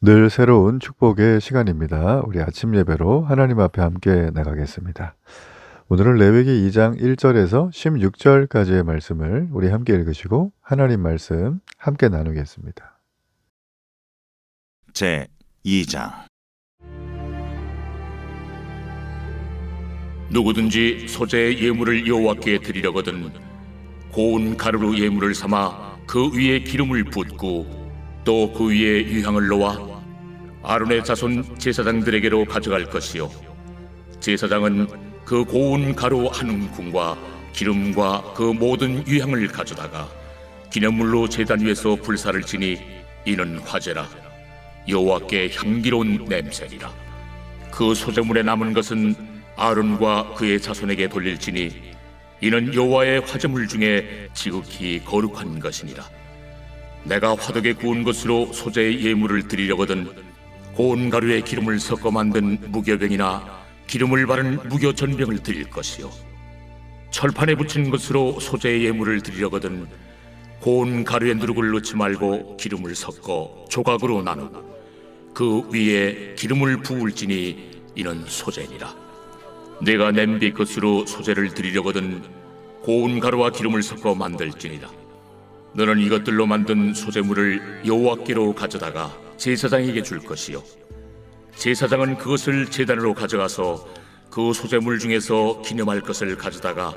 늘 새로운 축복의 시간입니다. 우리 아침 예배로 하나님 앞에 함께 나가겠습니다. 오늘은 레위기 2장 1절에서 16절까지의 말씀을 우리 함께 읽으시고 하나님 말씀 함께 나누겠습니다. 제 2장. 누구든지 소재의 예물을 여호와께 드리려거든 고운 가루로 예물을 삼아 그 위에 기름을 붓고 또 그 위에 유향을 놓아 아론의 자손 제사장들에게로 가져갈 것이요 제사장은 그 고운 가루 한 움큼과 기름과 그 모든 유향을 가져다가 기념물로 제단 위에서 불사를 지니 이는 화제라. 여호와께 향기로운 냄새니라. 그 소재물에 남은 것은 아론과 그의 자손에게 돌릴지니 이는 여호와의 화제물 중에 지극히 거룩한 것이니라. 내가 화덕에 구운 것으로 소재의 예물을 드리려거든 고운 가루에 기름을 섞어 만든 무교병이나 기름을 바른 무교전병을 드릴 것이요 철판에 붙인 것으로 소재의 예물을 드리려거든 고운 가루에 누룩을 넣지 말고 기름을 섞어 조각으로 나누고 그 위에 기름을 부을지니 이는 소재니라. 내가 냄비 것으로 소재를 드리려거든 고운 가루와 기름을 섞어 만들지니라. 너는 이것들로 만든 소재물을 여호와께로 가져다가 제사장에게 줄 것이요 제사장은 그것을 제단으로 가져가서 그 소재물 중에서 기념할 것을 가져다가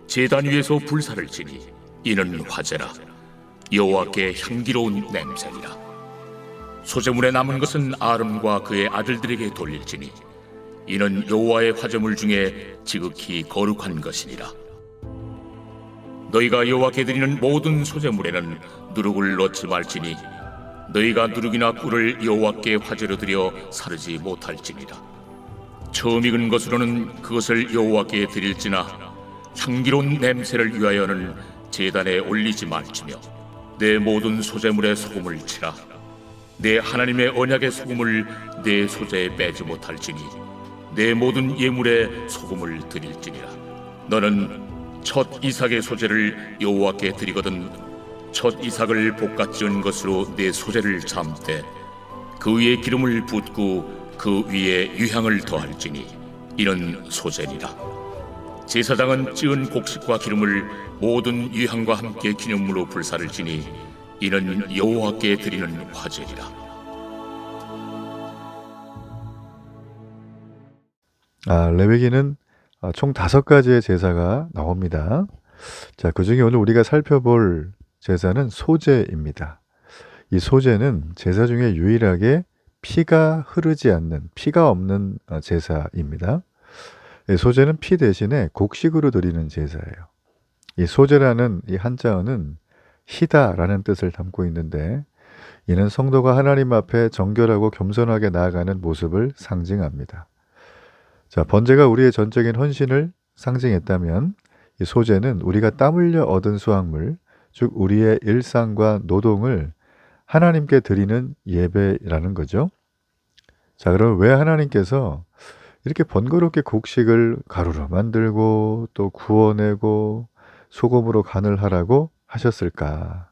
제단 위에서 불사를 지니 이는 화제라. 여호와께 향기로운 냄새니라. 소재물에 남은 것은 아론과 그의 아들들에게 돌릴지니 이는 여호와의 화제물 중에 지극히 거룩한 것이니라. 너희가 여호와께 드리는 모든 소재물에는 누룩을 넣지 말지니 너희가 누룩이나 꿀을 여호와께 화제로 드려 사르지 못할지니라. 처음 익은 것으로는 그것을 여호와께 드릴지나 향기로운 냄새를 위하여는 제단에 올리지 말지며 내 모든 소재물에 소금을 치라. 내 하나님의 언약의 소금을 내 소재에 빼지 못할지니 내 모든 예물에 소금을 드릴지니라. 너는 첫 이삭의 소재를 여호와께 드리거든 첫 이삭을 볶아 찌은 것으로 내 소재를 삶되 그 위에 기름을 붓고 그 위에 유향을 더할지니 이는 소재니라. 제사장은 찌은 곡식과 기름을 모든 유향과 함께 기념물로 불사를 지니 이는 여호와께 드리는 화제니라. 레위기는 총 5가지의 제사가 나옵니다. 자, 그 중에 오늘 우리가 살펴볼 제사는 소제입니다. 이 소제는 제사 중에 유일하게 피가 흐르지 않는, 피가 없는 제사입니다. 이 소제는 피 대신에 곡식으로 드리는 제사예요. 이 소제라는 이 한자어는 희다라는 뜻을 담고 있는데 이는 성도가 하나님 앞에 정결하고 겸손하게 나아가는 모습을 상징합니다. 자, 번제가 우리의 전적인 헌신을 상징했다면 이 소제는 우리가 땀 흘려 얻은 수확물, 즉 우리의 일상과 노동을 하나님께 드리는 예배라는 거죠. 자, 그럼 왜 하나님께서 이렇게 번거롭게 곡식을 가루로 만들고 또 구워내고 소금으로 간을 하라고 하셨을까?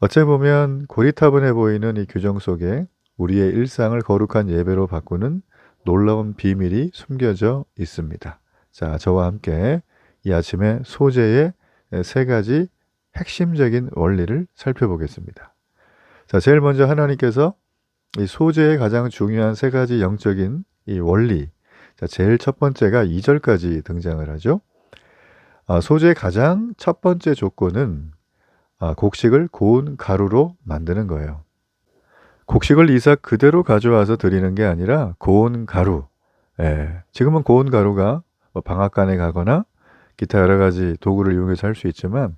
어째 보면 고리타분해 보이는 이 규정 속에 우리의 일상을 거룩한 예배로 바꾸는 놀라운 비밀이 숨겨져 있습니다. 자, 저와 함께 이 아침에 소제의 3가지 핵심적인 원리를 살펴보겠습니다. 자, 제일 먼저 하나님께서 이 소제의 가장 중요한 3가지 영적인 이 원리. 자, 제일 첫 번째가 2절까지 등장을 하죠. 소제의 가장 첫 번째 조건은 곡식을 고운 가루로 만드는 거예요. 곡식을 이삭 그대로 가져와서 드리는 게 아니라 고운 가루. 지금은 고운 가루가 방앗간에 가거나 기타 여러 가지 도구를 이용해서 할 수 있지만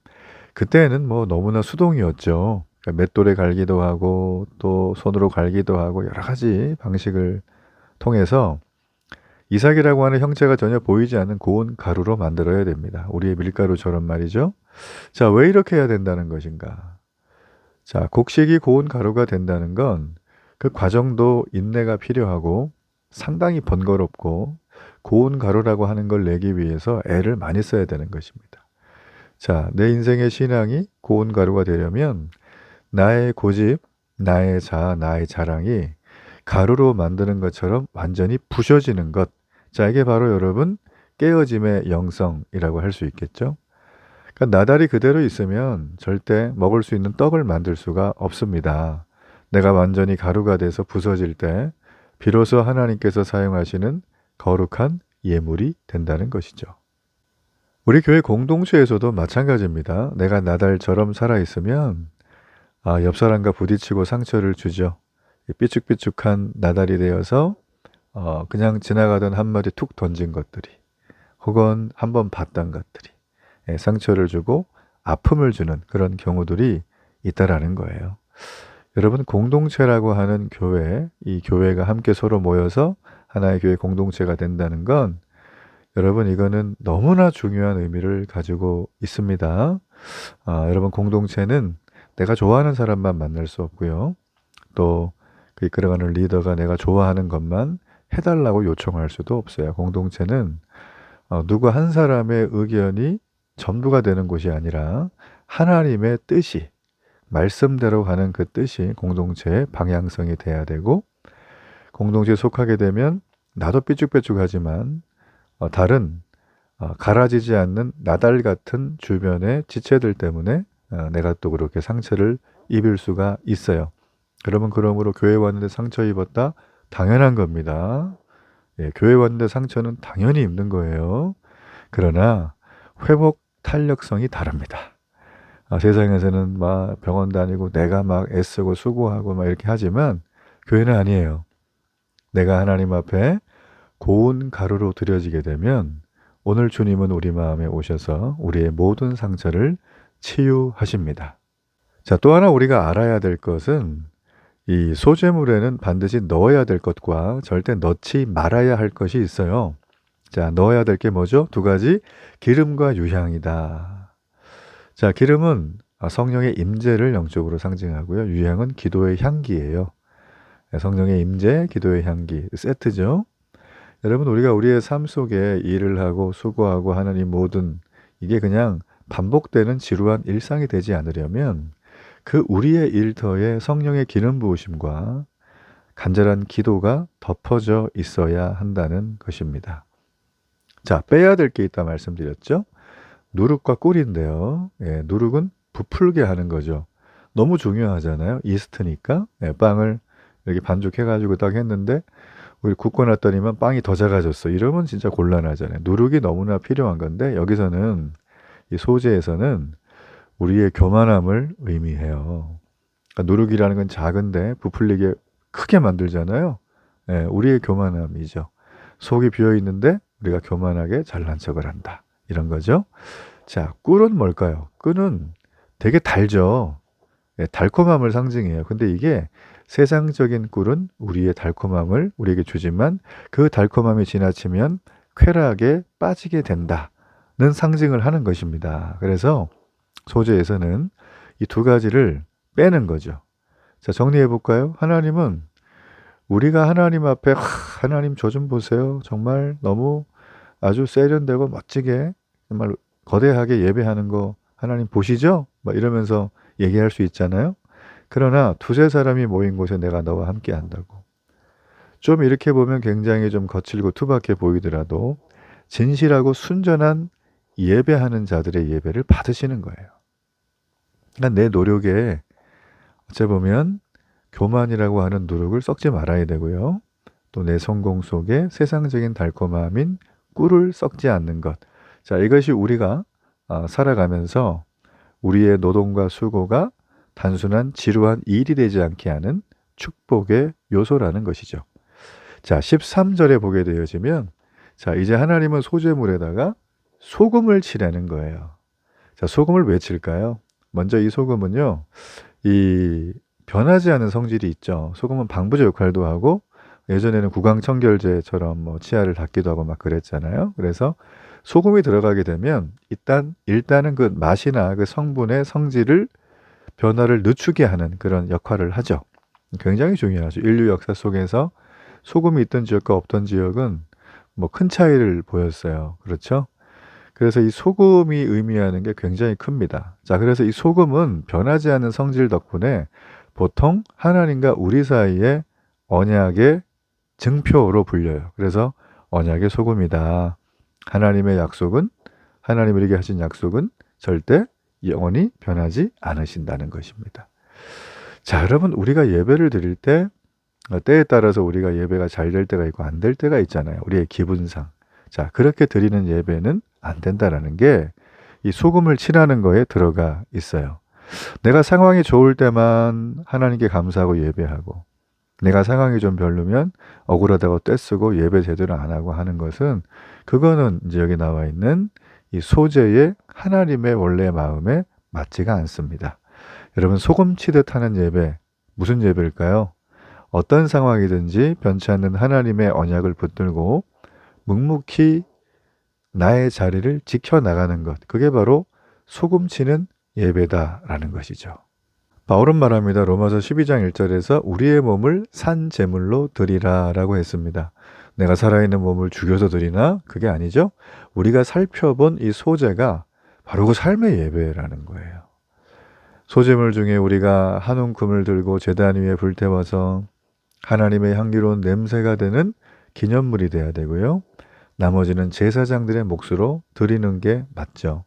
그때는 너무나 수동이었죠. 그러니까 맷돌에 갈기도 하고 또 손으로 갈기도 하고 여러 가지 방식을 통해서 이삭이라고 하는 형체가 전혀 보이지 않는 고운 가루로 만들어야 됩니다. 우리의 밀가루처럼 말이죠. 자, 왜 이렇게 해야 된다는 것인가? 자, 곡식이 고운 가루가 된다는 건 그 과정도 인내가 필요하고 상당히 번거롭고 고운 가루라고 하는 걸 내기 위해서 애를 많이 써야 되는 것입니다. 자, 내 인생의 신앙이 고운 가루가 되려면 나의 고집, 나의 자아, 나의 자랑이 가루로 만드는 것처럼 완전히 부셔지는 것. 자, 이게 바로 여러분 깨어짐의 영성이라고 할 수 있겠죠. 그러니까 나달이 그대로 있으면 절대 먹을 수 있는 떡을 만들 수가 없습니다. 내가 완전히 가루가 돼서 부서질 때 비로소 하나님께서 사용하시는 거룩한 예물이 된다는 것이죠. 우리 교회 공동체에서도 마찬가지입니다. 내가 나달처럼 살아있으면 옆 사람과 부딪히고 상처를 주죠. 이 삐죽삐죽한 나달이 되어서 그냥 지나가던 한마디 툭 던진 것들이 혹은 한번 봤던 것들이 상처를 주고 아픔을 주는 그런 경우들이 있다라는 거예요. 여러분 공동체라고 하는 교회, 이 교회가 함께 서로 모여서 하나의 교회 공동체가 된다는 건 여러분 이거는 너무나 중요한 의미를 가지고 있습니다. 여러분 공동체는 내가 좋아하는 사람만 만날 수 없고요. 또 그 이끌어가는 리더가 내가 좋아하는 것만 해달라고 요청할 수도 없어요. 공동체는 누구 한 사람의 의견이 전부가 되는 곳이 아니라 하나님의 뜻이 말씀대로 가는 그 뜻이 공동체의 방향성이 돼야 되고 공동체에 속하게 되면 나도 삐죽삐죽하지만 다른 갈아지지 않는 나달 같은 주변의 지체들 때문에 내가 또 그렇게 상처를 입을 수가 있어요. 그러므로 교회 왔는데 상처 입었다? 당연한 겁니다. 예, 교회 왔는데 상처는 당연히 입는 거예요. 그러나 회복 탄력성이 다릅니다. 세상에서는 막 병원 다니고 내가 막 애쓰고 수고하고 막 이렇게 하지만 교회는 아니에요. 내가 하나님 앞에 고운 가루로 들여지게 되면 오늘 주님은 우리 마음에 오셔서 우리의 모든 상처를 치유하십니다. 자, 또 하나 우리가 알아야 될 것은 이 소재물에는 반드시 넣어야 될 것과 절대 넣지 말아야 할 것이 있어요. 자, 넣어야 될 게 뭐죠? 두 가지. 기름과 유향이다. 자, 기름은 성령의 임재를 영적으로 상징하고요. 유향은 기도의 향기예요. 성령의 임재, 기도의 향기 세트죠. 여러분 우리가 우리의 삶 속에 일을 하고 수고하고 하는 이 모든 이게 그냥 반복되는 지루한 일상이 되지 않으려면 그 우리의 일터에 성령의 기름 부으심과 간절한 기도가 덮어져 있어야 한다는 것입니다. 자, 빼야 될 게 있다 말씀드렸죠. 누룩과 꿀인데요. 예, 누룩은 부풀게 하는 거죠. 너무 중요하잖아요. 이스트니까. 예, 빵을 이렇게 반죽해가지고 딱 했는데 우리 굽고 났더니만 빵이 더 작아졌어. 이러면 진짜 곤란하잖아요. 누룩이 너무나 필요한 건데 여기서는 이 소재에서는 우리의 교만함을 의미해요. 그러니까 누룩이라는 건 작은데 부풀리게 크게 만들잖아요. 예, 우리의 교만함이죠. 속이 비어 있는데 우리가 교만하게 잘난 척을 한다. 이런 거죠. 자, 꿀은 뭘까요? 꿀은 되게 달죠. 예, 달콤함을 상징해요. 근데 이게 세상적인 꿀은 우리의 달콤함을 우리에게 주지만 그 달콤함이 지나치면 쾌락에 빠지게 된다는 상징을 하는 것입니다. 그래서 소재에서는 이 두 가지를 빼는 거죠. 자, 정리해 볼까요? 하나님은 우리가 하나님 앞에 하나님 저 좀 보세요. 정말 너무 아주 세련되고 멋지게 정말 거대하게 예배하는 거 하나님 보시죠? 막 이러면서 얘기할 수 있잖아요. 그러나 두세 사람이 모인 곳에 내가 너와 함께 한다고. 좀 이렇게 보면 굉장히 좀 거칠고 투박해 보이더라도 진실하고 순전한 예배하는 자들의 예배를 받으시는 거예요. 그러니까 내 노력에 어째 보면 교만이라고 하는 누룩을 썩지 말아야 되고요. 또 내 성공 속에 세상적인 달콤함인 꿀을 썩지 않는 것. 자, 이것이 우리가 살아가면서 우리의 노동과 수고가 단순한 지루한 일이 되지 않게 하는 축복의 요소라는 것이죠. 자, 13절에 보게 되어지면 자, 이제 하나님은 소재물에다가 소금을 칠하는 거예요. 자, 소금을 왜 칠까요? 먼저 이 소금은요. 이 변하지 않은 성질이 있죠. 소금은 방부제 역할도 하고 예전에는 구강청결제처럼 뭐 치아를 닦기도 하고 막 그랬잖아요. 그래서 소금이 들어가게 되면 일단은 그 맛이나 그 성분의 성질을 변화를 늦추게 하는 그런 역할을 하죠. 굉장히 중요하죠. 인류 역사 속에서 소금이 있던 지역과 없던 지역은 뭐 큰 차이를 보였어요. 그렇죠? 그래서 이 소금이 의미하는 게 굉장히 큽니다. 자, 그래서 이 소금은 변하지 않는 성질 덕분에 보통 하나님과 우리 사이의 언약의 증표로 불려요. 그래서 언약의 소금이다. 하나님의 약속은, 하나님 우리에게 하신 약속은 절대 영원히 변하지 않으신다는 것입니다. 자, 여러분, 우리가 예배를 드릴 때 때에 따라서 우리가 예배가 잘 될 때가 있고 안 될 때가 있잖아요. 우리의 기분상. 자, 그렇게 드리는 예배는 안 된다라는 게 이 소금을 칠하는 거에 들어가 있어요. 내가 상황이 좋을 때만 하나님께 감사하고 예배하고, 내가 상황이 좀 별로면 억울하다고 떼쓰고 예배 제대로 안 하고 하는 것은, 그거는 이제 여기 나와 있는 이 소재의 하나님의 원래 마음에 맞지가 않습니다. 여러분, 소금 치듯 하는 예배, 무슨 예배일까요? 어떤 상황이든지 변치 않는 하나님의 언약을 붙들고 묵묵히 나의 자리를 지켜나가는 것, 그게 바로 소금 치는 예배다라는 것이죠. 바울은 말합니다. 로마서 12장 1절에서 우리의 몸을 산 제물로 드리라 라고 했습니다. 내가 살아있는 몸을 죽여서 드리나? 그게 아니죠. 우리가 살펴본 이 소재가 바로 그 삶의 예배라는 거예요. 소재물 중에 우리가 한 움큼을 들고 제단 위에 불태워서 하나님의 향기로운 냄새가 되는 기념물이 돼야 되고요. 나머지는 제사장들의 몫으로 드리는 게 맞죠.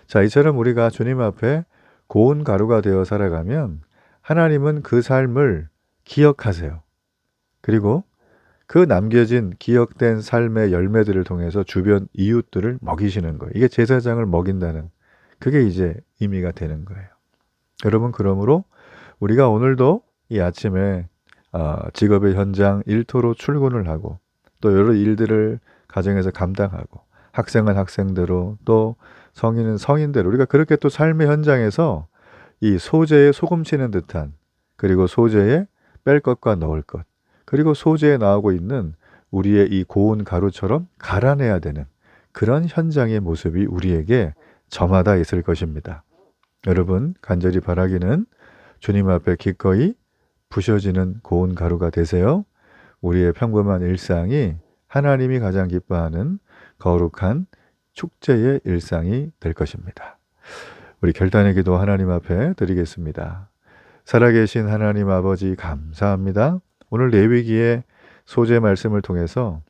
자, 이처럼 우리가 주님 앞에 고운 가루가 되어 살아가면 하나님은 그 삶을 기억하세요. 그리고 그 남겨진 기억된 삶의 열매들을 통해서 주변 이웃들을 먹이시는 거예요. 이게 제사장을 먹인다는, 그게 이제 의미가 되는 거예요. 여러분, 그러므로 우리가 오늘도 이 아침에 직업의 현장 일터로 출근을 하고, 또 여러 일들을 가정에서 감당하고, 학생은 학생대로, 또 성인은 성인대로, 우리가 그렇게 또 삶의 현장에서 이 소재에 소금 치는 듯한, 그리고 소재에 뺄 것과 넣을 것, 그리고 소재에 나오고 있는 우리의 이 고운 가루처럼 갈아내야 되는 그런 현장의 모습이 우리에게 저마다 있을 것입니다. 여러분, 간절히 바라기는 주님 앞에 기꺼이 부셔지는 고운 가루가 되세요. 우리의 평범한 일상이 하나님이 가장 기뻐하는 거룩한 축제의 일상이 될 것입니다. 우리 결단의 기도 하나님 앞에 드리겠습니다. 살아계신 하나님 아버지, 감사합니다. 오늘 레위기의 소재 말씀을 통해서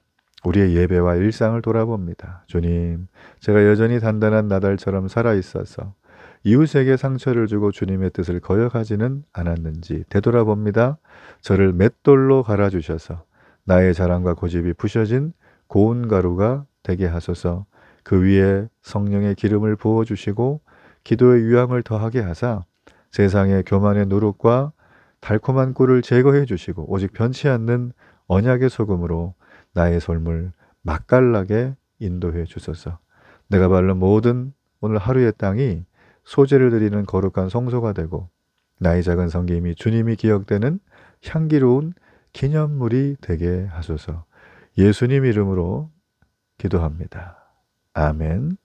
우리의 예배와 일상을 돌아봅니다. 주님, 제가 여전히 단단한 나달처럼 살아있어서 이웃에게 상처를 주고 주님의 뜻을 거역하지는 않았는지 되돌아봅니다. 저를 맷돌로 갈아주셔서 나의 자랑과 고집이 부셔진 고운 가루가 되게 하소서. 그 위에 성령의 기름을 부어주시고 기도의 유황을 더하게 하사 세상의 교만의 누룩과 달콤한 꿀을 제거해 주시고 오직 변치 않는 언약의 소금으로 나의 삶을 맛깔나게 인도해 주소서. 내가 밟는 모든 오늘 하루의 땅이 소재를 드리는 거룩한 성소가 되고 나의 작은 섬김이 주님이 기억되는 향기로운 기념물이 되게 하소서. 예수님 이름으로 기도합니다. 아멘.